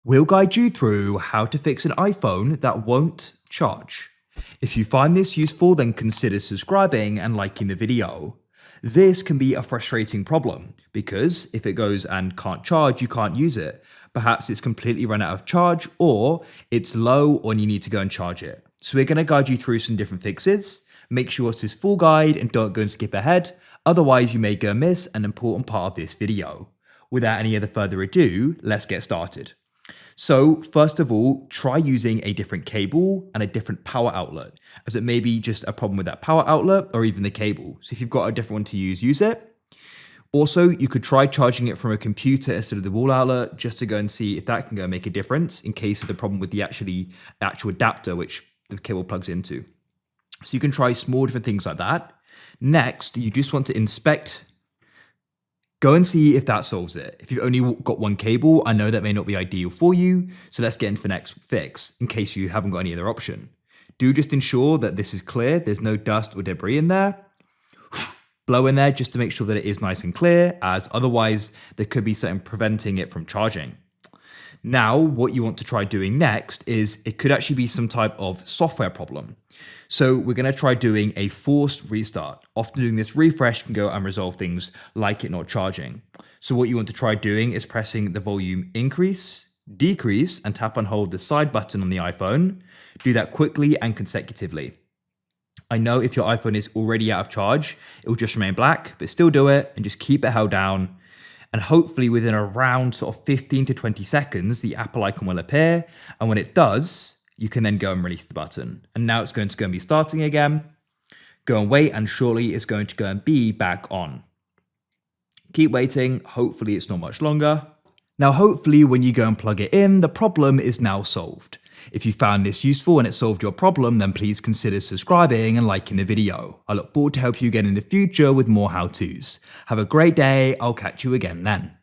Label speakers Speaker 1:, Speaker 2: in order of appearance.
Speaker 1: We'll guide you through how to fix an iPhone that won't charge. If you find this useful, then consider subscribing and liking the video. This can be a frustrating problem because if it goes and can't charge, you can't use it. Perhaps it's completely run out of charge or it's low and you need to go and charge it. So we're going to guide you through some different fixes. Make sure it's this full guide and don't go and skip ahead. Otherwise, you may go miss an important part of this video. Without any other further ado, let's get started. So first of all, try using a different cable and a different power outlet, as it may be just a problem with that power outlet or even the cable. So if you've got a different one to use it. Also, you could try charging it from a computer instead of the wall outlet just to go and see if that can go and make a difference in case of the problem with the actual adapter which the cable plugs into. So you can try small different things like that. Next, you just want to inspect. Go and see if that solves it. If you've only got one cable, I know that may not be ideal for you, so let's get into the next fix in case you haven't got any other option. Do just ensure that this is clear, there's no dust or debris in there. Blow in there just to make sure that it is nice and clear, as otherwise there could be something preventing it from charging. Now, what you want to try doing next is it could actually be some type of software problem. So we're going to try doing a forced restart. Often doing this refresh can go and resolve things like it not charging. So what you want to try doing is pressing the volume increase, decrease, and tap and hold the side button on the iPhone. Do that quickly and consecutively. I know if your iPhone is already out of charge, it will just remain black, but still do it and just keep it held down. And hopefully within around sort of 15 to 20 seconds, the Apple icon will appear. And when it does, you can then go and release the button. And now it's going to go and be starting again. Go and wait, and shortly it's going to go and be back on. Keep waiting. Hopefully it's not much longer. Now, hopefully when you go and plug it in, the problem is now solved. If you found this useful and it solved your problem, then please consider subscribing and liking the video. I look forward to help you again in the future with more how-tos. Have a great day. I'll catch you again then.